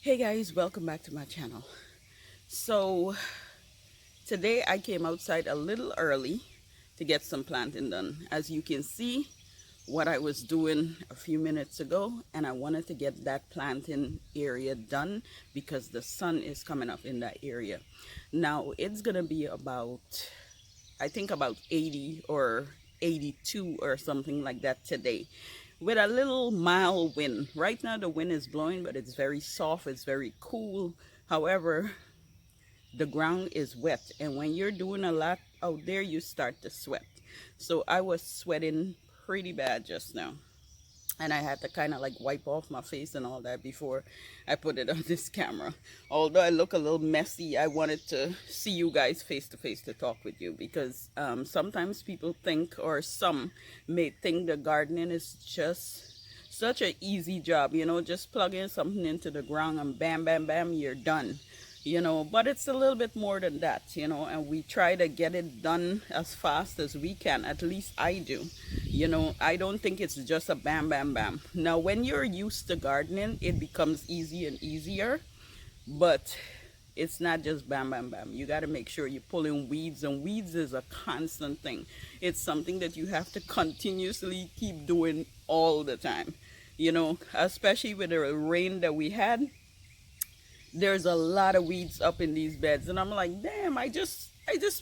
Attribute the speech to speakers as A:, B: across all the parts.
A: Hey guys, welcome back to my channel. So today I came outside a little early to get some planting done. As you can see, what I was doing a few minutes ago, and I wanted to get that planting area done because the sun is coming up in that area. Now it's gonna be about, I think about 80 or 82 or something like that today, with a little mild wind. Right now the wind is blowing, but it's very soft, it's very cool. However, the ground is wet, and when you're doing a lot out there, you start to sweat. So I was sweating pretty bad just now, and I had to kind of like wipe off my face and all that before I put it on this camera. Although I look a little messy, I wanted to see you guys face to face to talk with you, because sometimes people think, or some may think, the gardening is just such an easy job, just plug in something into the ground and bam bam bam, you're done. But it's a little bit more than that, and we try to get it done as fast as we can. At least I do. I don't think it's just a bam bam bam. Now when you're used to gardening, it becomes easy and easier, but it's not just bam bam bam. You got to make sure you pull in weeds, and weeds is a constant thing. It's something that you have to continuously keep doing all the time, especially with the rain that we had. There's a lot of weeds up in these beds, and I'm like, damn, I just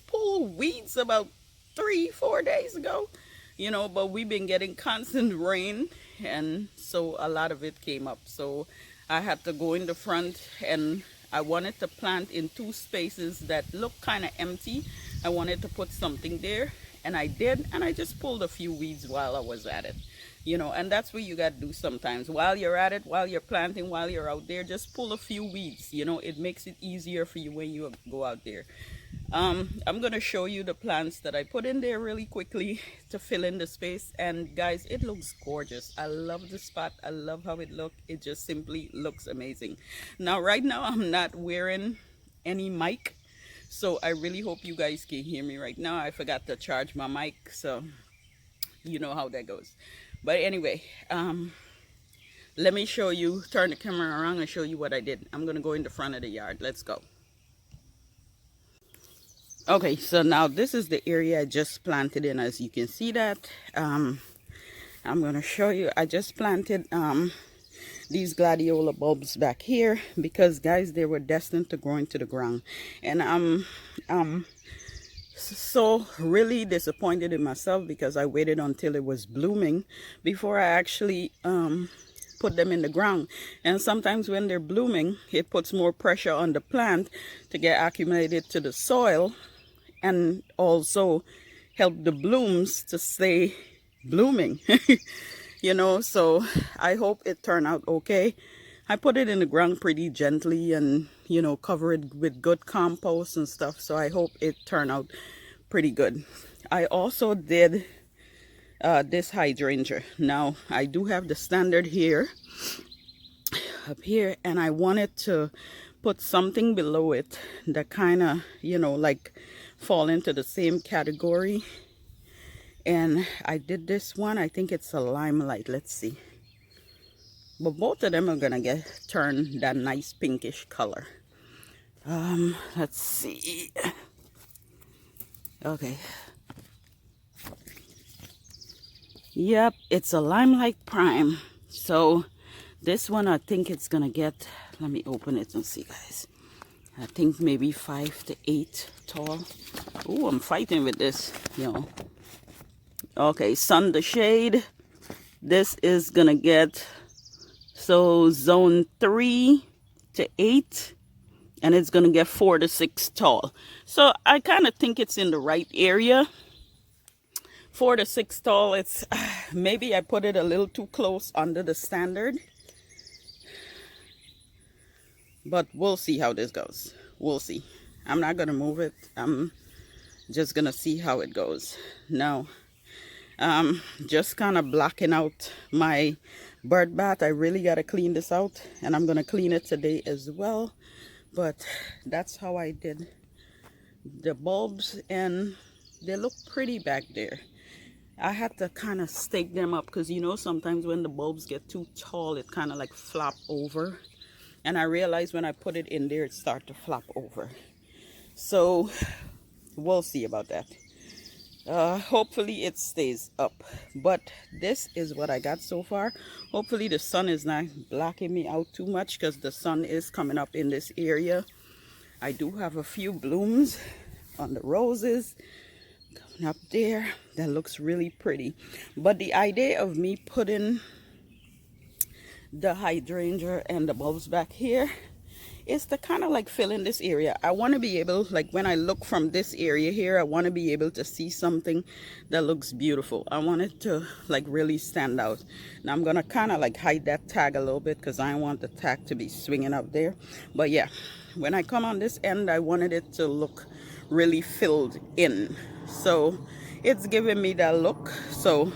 A: pulled weeds about 3-4 days ago, but we've been getting constant rain, and so a lot of it came up. So I had to go in the front, and I wanted to plant in two spaces that look kind of empty. I wanted to put something there, and I did, and I just pulled a few weeds while I was at it. And that's what you got to do sometimes. While you're at it, while you're planting, while you're out there, just pull a few weeds. It makes it easier for you when you go out there. I'm going to show you the plants that I put in there really quickly to fill in the space. And guys, it looks gorgeous. I love the spot. I love how it looks. It just simply looks amazing. Now, right now, I'm not wearing any mic, so I really hope you guys can hear me right now. I forgot to charge my mic, so you know how that goes. But anyway, let me show you, turn the camera around and show you what I did. I'm gonna go in the front of the yard. Let's go. Okay, so now this is the area I just planted in. As you can see that, I'm gonna show you. I just planted these gladiola bulbs back here because, guys, they were destined to grow into the ground, and I'm so really disappointed in myself because I waited until it was blooming before I actually put them in the ground. And sometimes when they're blooming, it puts more pressure on the plant to get accumulated to the soil, and also help the blooms to stay blooming. So I hope it turned out okay. I put it in the ground pretty gently, and cover it with good compost and stuff, so I hope it turned out pretty good. I also did this hydrangea. Now I do have the standard here, up here, and I wanted to put something below it that kind of like fall into the same category, and I did this one. I think it's a limelight. Let's see. But both of them are gonna turn that nice pinkish color. Let's see. Okay. Yep, it's a limelight prime. So this one, I think it's gonna get, let me open it and see, guys. I think maybe 5 to 8 tall. Oh, I'm fighting with this, Okay, sun to shade. This is gonna get, so zone 3 to 8, and it's gonna get 4 to 6 tall. So I kind of think it's in the right area. 4 to 6 tall. It's maybe I put it a little too close under the standard, but we'll see how this goes. We'll see. I'm not gonna move it. I'm just gonna see how it goes. Now, just kind of blocking out my bird bath. I really got to clean this out, and I'm going to clean it today as well. But that's how I did the bulbs, and they look pretty back there. I had to kind of stake them up because sometimes when the bulbs get too tall, it kind of like flop over, and I realized when I put it in there, it started to flop over. So we'll see about that. Hopefully it stays up, but this is what I got so far. Hopefully the sun is not blocking me out too much, because the sun is coming up in this area. I do have a few blooms on the roses coming up there. That looks really pretty. But the idea of me putting the hydrangea and the bulbs back here is to kind of like fill in this area. I want to be able, like when I look from this area here, I want to be able to see something that looks beautiful. I want it to like really stand out. Now I'm gonna kind of like hide that tag a little bit, because I want the tag to be swinging up there. But yeah, when I come on this end, I wanted it to look really filled in, so it's giving me that look. So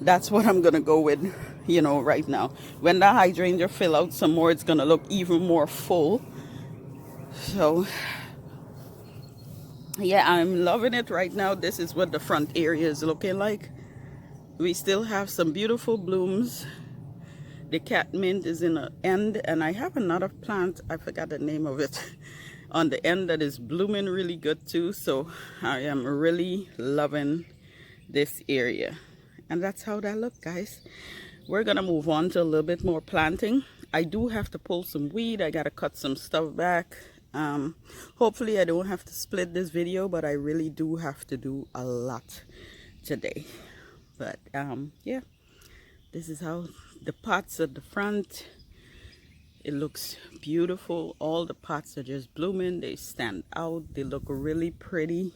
A: that's what I'm gonna go with, you know, right now. When the hydrangea fill out some more, it's gonna look even more full. So yeah, I'm loving it right now. This is what the front area is looking like. We still have some beautiful blooms. The catmint is in the end, and I have another plant, I forgot the name of it, on the end that is blooming really good too. So I am really loving this area. And that's how that looks, guys. We're gonna move on to a little bit more planting. I do have to pull some weed. I gotta cut some stuff back. Hopefully I don't have to split this video, but I really do have to do a lot today. But yeah, this is how the pots at the front, it looks beautiful. All the pots are just blooming. They stand out. They look really pretty.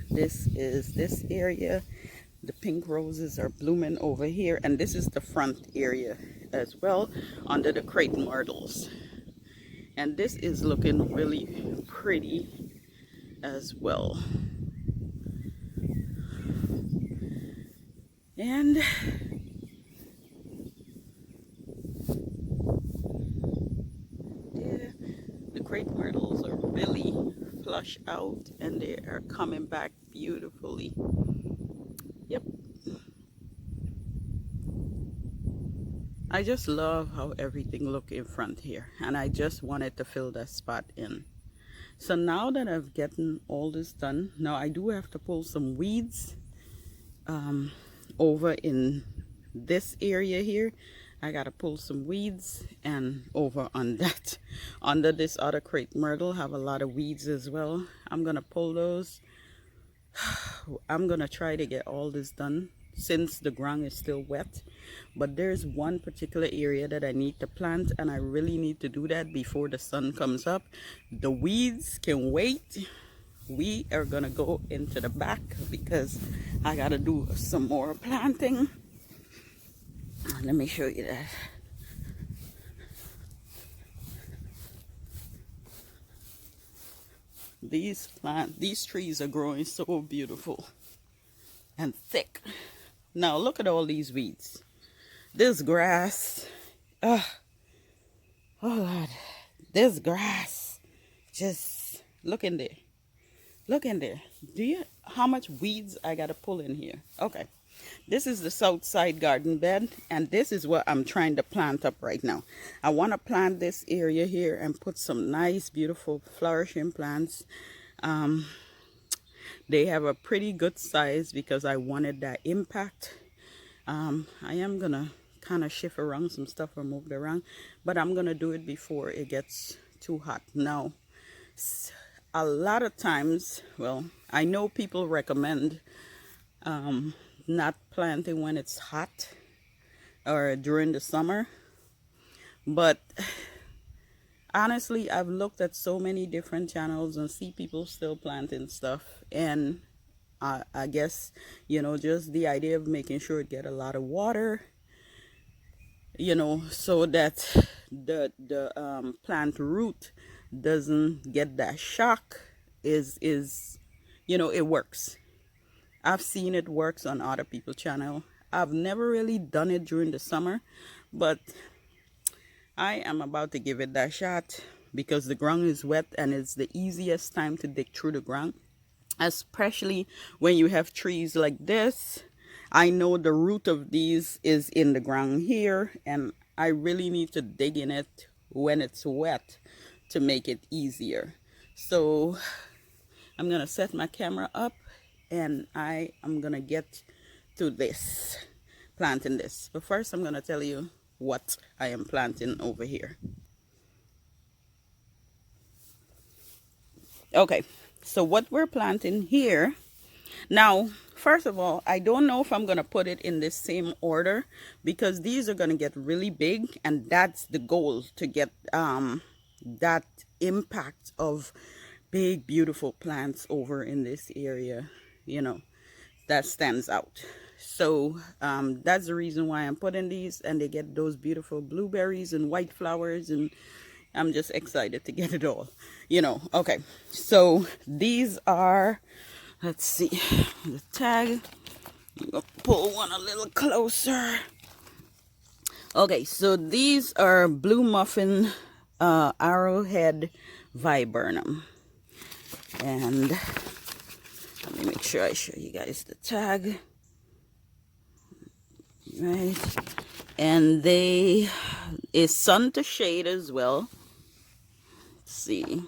A: This is this area. The pink roses are blooming over here, and this is the front area as well, under the crepe myrtles. And this is looking really pretty as well. And yeah, the crepe myrtles are really flush out, and they are coming back beautifully. Yep. I just love how everything look in front here, and I just wanted to fill that spot in. So now that I've gotten all this done, now I do have to pull some weeds over in this area here. I gotta pull some weeds, and over on that, under this other crepe myrtle, have a lot of weeds as well. I'm gonna pull those. I'm gonna try to get all this done since the ground is still wet, but there's one particular area that I need to plant, and I really need to do that before the sun comes up. The weeds can wait. We are gonna go into the back because I gotta do some more planting. Let me show you that. These trees are growing so beautiful and thick. Now look at all these weeds. This grass, oh Lord, this grass, just look in there. Look in there. How much weeds I gotta pull in here? Okay. This is the south side garden bed, and this is what I'm trying to plant up right now. I want to plant this area here and put some nice, beautiful flourishing plants. They have a pretty good size because I wanted that impact. I am going to kind of shift around some stuff or move it around, but I'm going to do it before it gets too hot. Now, a lot of times, well, I know people recommend not planting when it's hot or during the summer, but honestly, I've looked at so many different channels and see people still planting stuff, and I guess, you know, just the idea of making sure it get a lot of water, you know, so that the plant root doesn't get that shock is you know, it works. I've seen it works on other people's channel. I've never really done it during the summer, but I am about to give it that shot because the ground is wet and it's the easiest time to dig through the ground, especially when you have trees like this. I know the root of these is in the ground here, and I really need to dig in it when it's wet to make it easier. So I'm gonna set my camera up and I am gonna get to this, planting this. But first I'm gonna tell you what I am planting over here. Okay, so what we're planting here now, first of all, I don't know if I'm gonna put it in the same order because these are gonna get really big, and that's the goal, to get that impact of big beautiful plants over in this area, you know, that stands out. So that's the reason why I'm putting these, and they get those beautiful blueberries and white flowers, and I'm just excited to get it all, you know. Okay, so these are, let's see, the tag. I'm gonna pull one a little closer. Okay, so these are blue muffin arrowhead viburnum, and let me make sure I show you guys the tag. Right, and they is sun to shade as well. Let's see,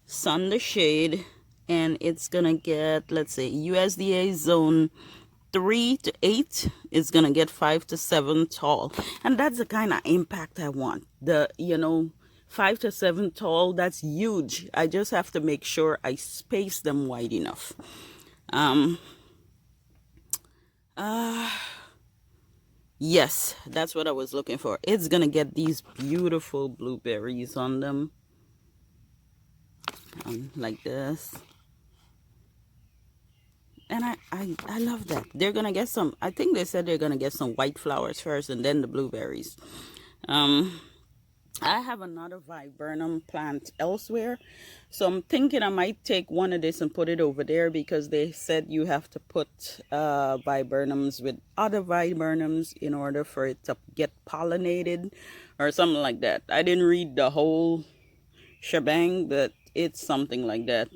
A: sun to shade, and it's gonna get, let's say, USDA zone 3 to 8 is gonna get 5 to 7 tall, and that's the kind of impact I want. The, you know, 5 to 7 tall, that's huge. I just have to make sure I space them wide enough. Yes, that's what I was looking for. It's gonna get these beautiful blueberries on them, like this. And I love that. They're gonna get some, I think they said they're gonna get some white flowers first and then the blueberries. I have another viburnum plant elsewhere, so I'm thinking I might take one of this and put it over there, because they said you have to put viburnums with other viburnums in order for it to get pollinated or something like that. I didn't read the whole shebang, but it's something like that.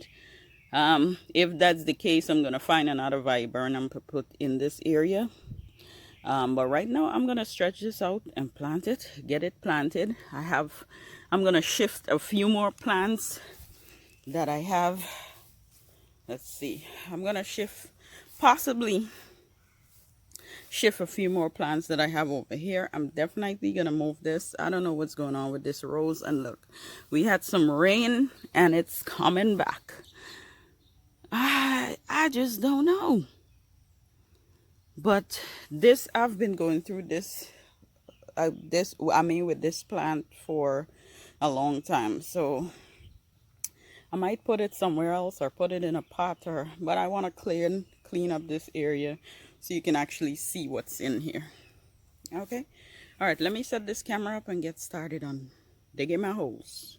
A: If that's the case, I'm gonna find another viburnum to put in this area. But right now I'm gonna stretch this out and plant it, get it planted. I'm gonna shift a few more plants that I have. Let's see, I'm gonna possibly shift a few more plants that I have over here. I'm definitely gonna move this. I don't know what's going on with this rose, and look, we had some rain and it's coming back. I just don't know. But this, I've been going through this, with this plant for a long time. So I might put it somewhere else or put it in a pot, but I want to clean up this area so you can actually see what's in here. Okay. All right. Let me set this camera up and get started on digging my holes.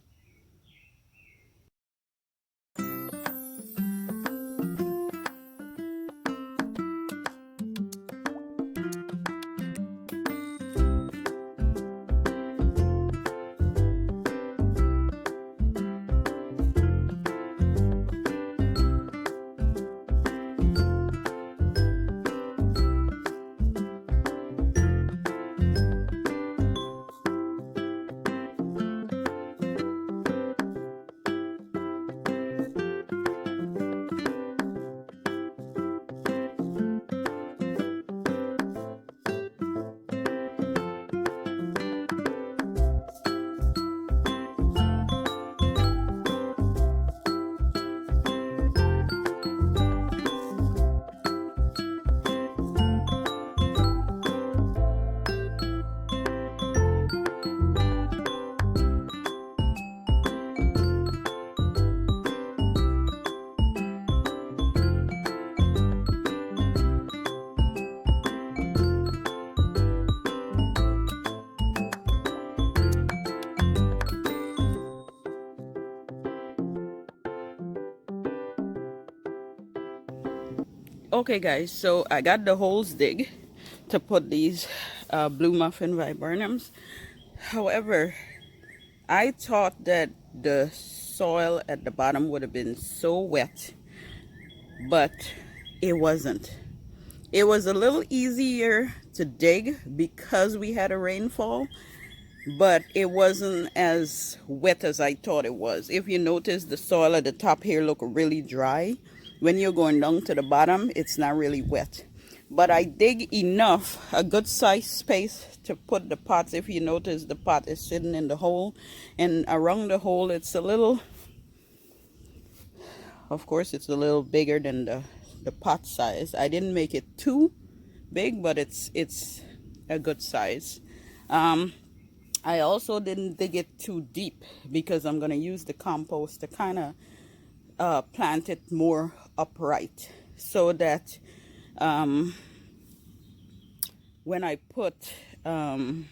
A: Okay guys, so I got the holes dig to put these blue muffin viburnums. However, I thought that the soil at the bottom would have been so wet, but it wasn't. It was a little easier to dig because we had a rainfall, but it wasn't as wet as I thought it was. If you notice, the soil at the top here look really dry. When you're going down to the bottom, it's not really wet. But I dig enough, a good size space to put the pots. If you notice, the pot is sitting in the hole, and around the hole it's a little, of course it's a little bigger than the pot size. I didn't make it too big, but it's a good size. I also didn't dig it too deep because I'm going to use the compost to kind of plant it more upright, so that when I put oh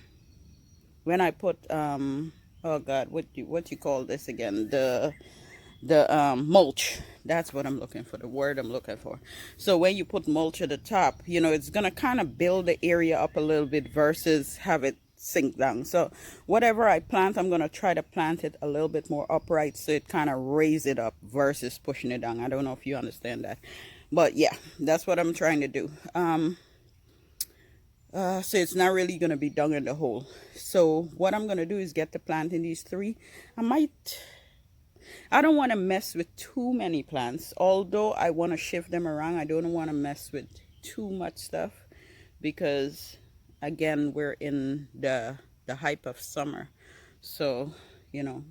A: God, what you call this again, the mulch, that's what I'm looking for, the word I'm looking for. So when you put mulch at the top, you know, it's gonna kind of build the area up a little bit versus have it sink down. So whatever I plant, I'm gonna try to plant it a little bit more upright, so it kind of raise it up versus pushing it down. I don't know if you understand that, but yeah, that's what I'm trying to do. So it's not really going to be down in the hole. So what I'm going to do is get the plant in these three. I don't want to mess with too many plants, although I want to shift them around. I don't want to mess with too much stuff because, again, we're in the hype of summer. So, you know,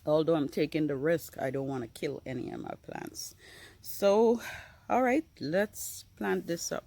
A: although I'm taking the risk, I don't want to kill any of my plants. So, all right, let's plant this up.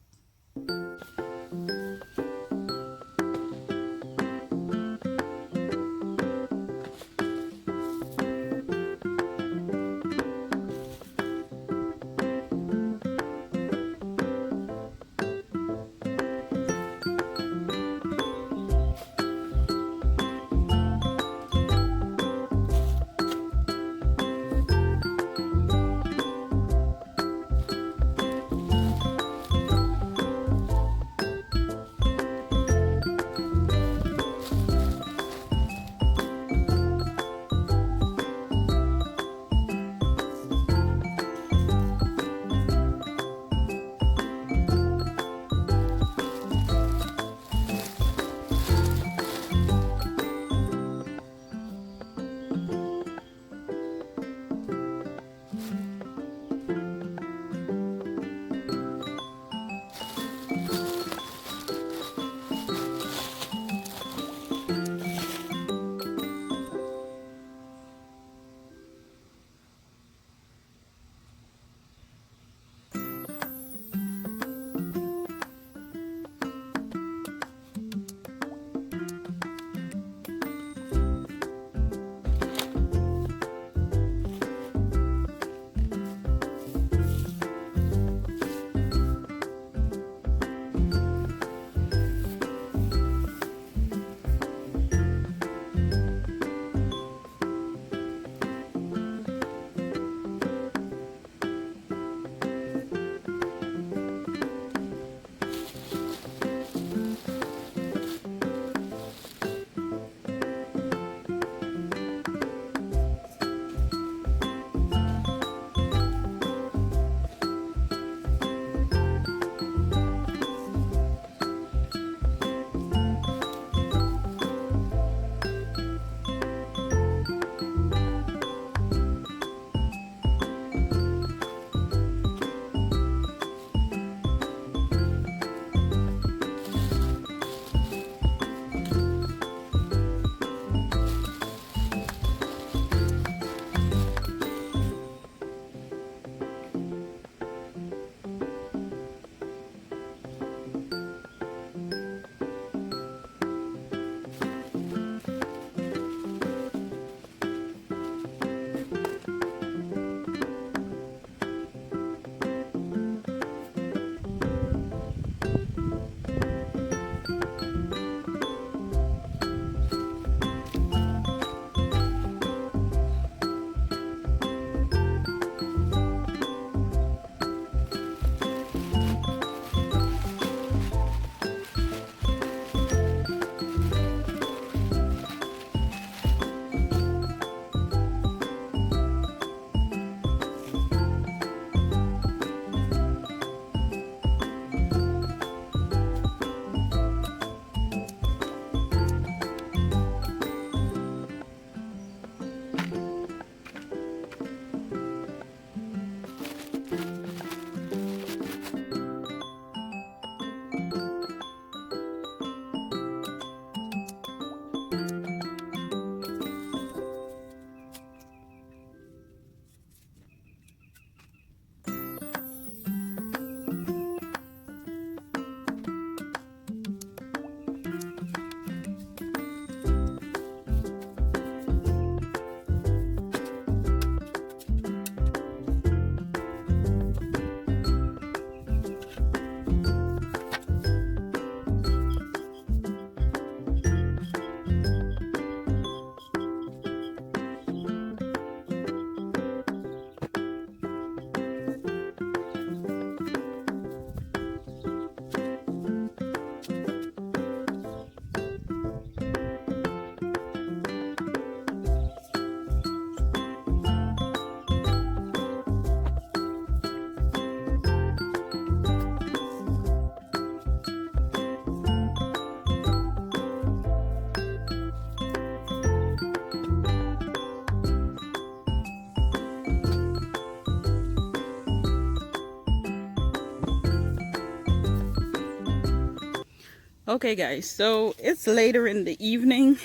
A: Okay guys, so it's later in the evening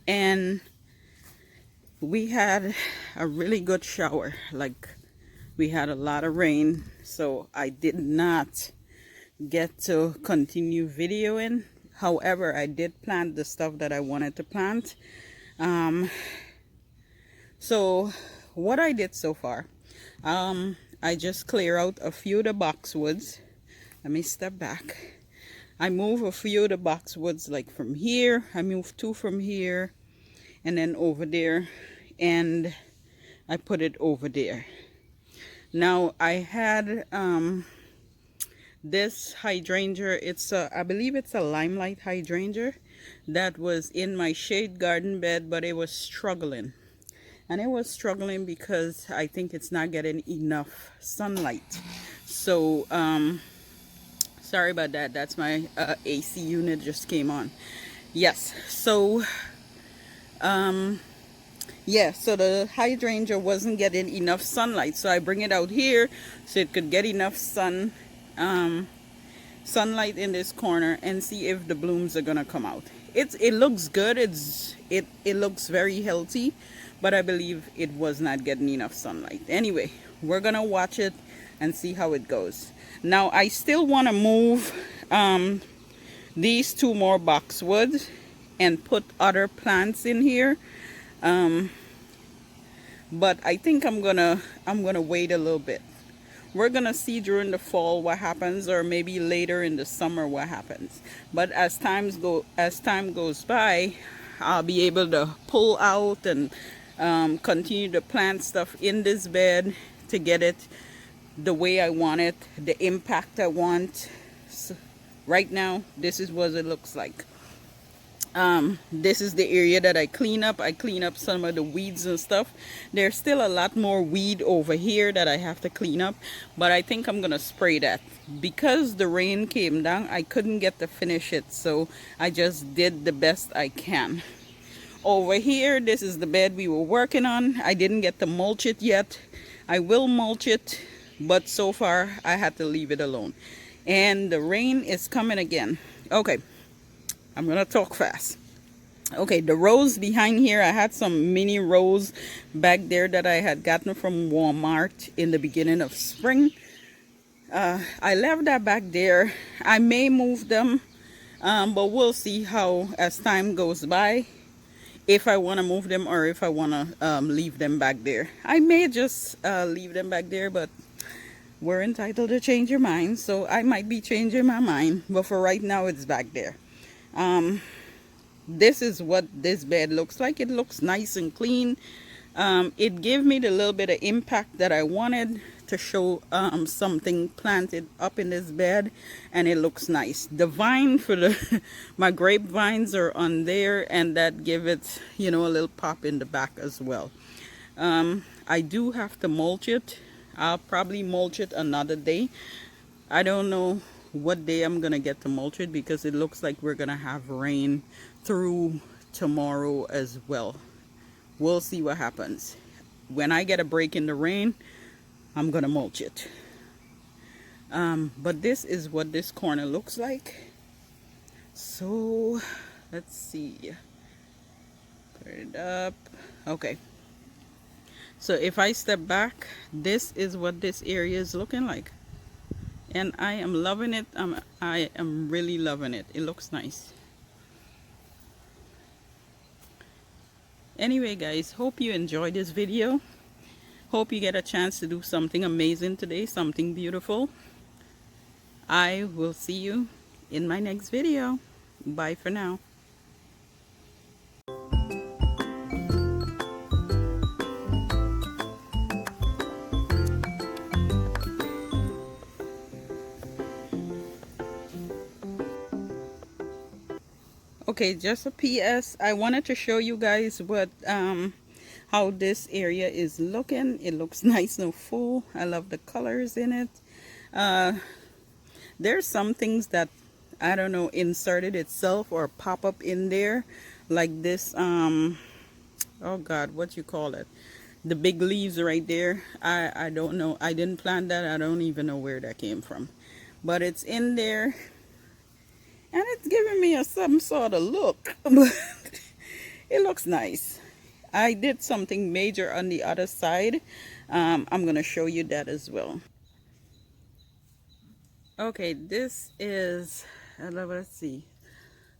A: and we had a really good shower. Like, we had a lot of rain, so I did not get to continue videoing. However, I did plant the stuff that I wanted to plant. So what I did so far, I just clear out a few of the boxwoods. Let me step back. I move a few of the boxwoods, like from here. I moved two from here and then over there, and I put it over there. Now I had this hydrangea. It's a, I believe it's a limelight hydrangea that was in my shade garden bed, but it was struggling. And it was struggling because I think it's not getting enough sunlight. So sorry about that. That's my AC unit just came on. Yes. So yeah, so the hydrangea wasn't getting enough sunlight, so I bring it out here so it could get enough sunlight in this corner and see if the blooms are gonna come out. It looks good. It looks very healthy, but I believe it was not getting enough sunlight. Anyway, we're gonna watch it and see how it goes. Now I still want to move these two more boxwoods and put other plants in here, but I think I'm gonna wait a little bit. We're gonna see during the fall what happens, or maybe later in the summer what happens. But as time goes by, I'll be able to pull out and continue to plant stuff in this bed to get it the way I want it, the impact I want. So right now, this is what it looks like. This is the area that I clean up. I clean up some of the weeds and stuff. There's still a lot more weed over here that I have to clean up, but I think I'm gonna spray that. Because the rain came down, I couldn't get to finish it, so I just did the best I can. Over here, this is the bed we were working on. I didn't get to mulch it yet. I will mulch it, but so far I had to leave it alone. And the rain is coming again. Okay, I'm gonna talk fast. Okay, the rows behind here, I had some mini rows back there that I had gotten from Walmart in the beginning of spring. I left that back there. I may move them, but we'll see how as time goes by, if I want to move them or if I want to leave them back there. I may just leave them back there, but we're entitled to change your mind, so I might be changing my mind, but for right now it's back there. This is what this bed looks like. It looks nice and clean. It gave me the little bit of impact that I wanted to show something planted up in this bed, and it looks nice. The vine for the my grapevines are on there, and that give it, you know, a little pop in the back as well. I do have to mulch it. I'll probably mulch it another day. I don't know what day I'm gonna get to mulch it, because it looks like we're gonna have rain through tomorrow as well. We'll see what happens. When I get a break in the rain, I'm gonna mulch it. But this is what this corner looks like. So let's see, put it up. Okay, so if I step back, this is what this area is looking like, and I am loving it. I am really loving it. It looks nice. Anyway guys, hope you enjoyed this video. Hope you get a chance to do something amazing today, something beautiful. I will see you in my next video. Bye for now. Okay, just a PS. I wanted to show you guys what how this area is looking. It looks nice and full. I love the colors in it. There's some things that, I don't know, inserted itself or pop up in there, like this oh god, what you call it, the big leaves right there. I don't know. I didn't plant that. I don't even know where that came from, but it's in there. and it's giving me some sort of look. But it looks nice. I did something major on the other side. I'm gonna show you that as well. Okay, this is let's see,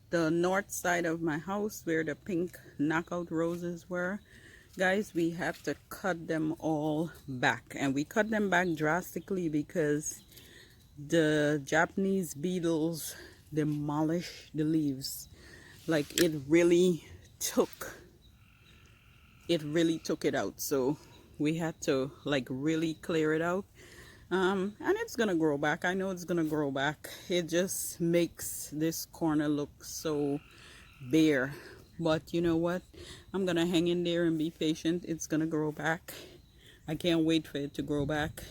A: the north side of my house where the pink knockout roses were. Guys, we have to cut them all back, and we cut them back drastically because the Japanese beetles demolish the leaves. Like it really took it out. So we had to like really clear it out. And it's gonna grow back. I know it's gonna grow back. It just makes this corner look so bare. But you know what? I'm gonna hang in there and be patient. It's gonna grow back. I can't wait for it to grow back.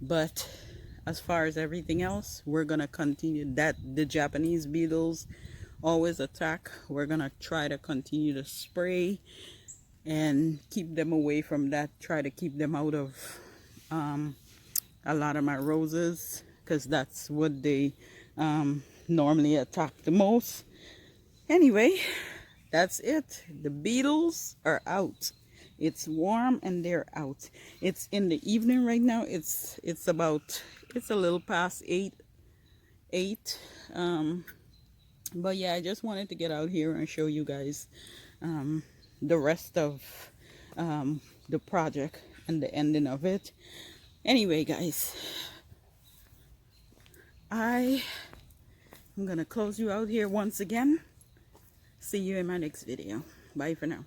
A: But as far as everything else, we're gonna continue that. The Japanese beetles always attack. We're gonna try to continue to spray and keep them away from that. Try to keep them out of a lot of my roses, because that's what they normally attack the most. Anyway, that's it. The beetles are out. It's warm and they're out. It's in the evening right now. It's a little past 8. But yeah, I just wanted to get out here and show you guys the rest of the project and the ending of it. Anyway, guys, I'm gonna close you out here once again. See you in my next video. Bye for now.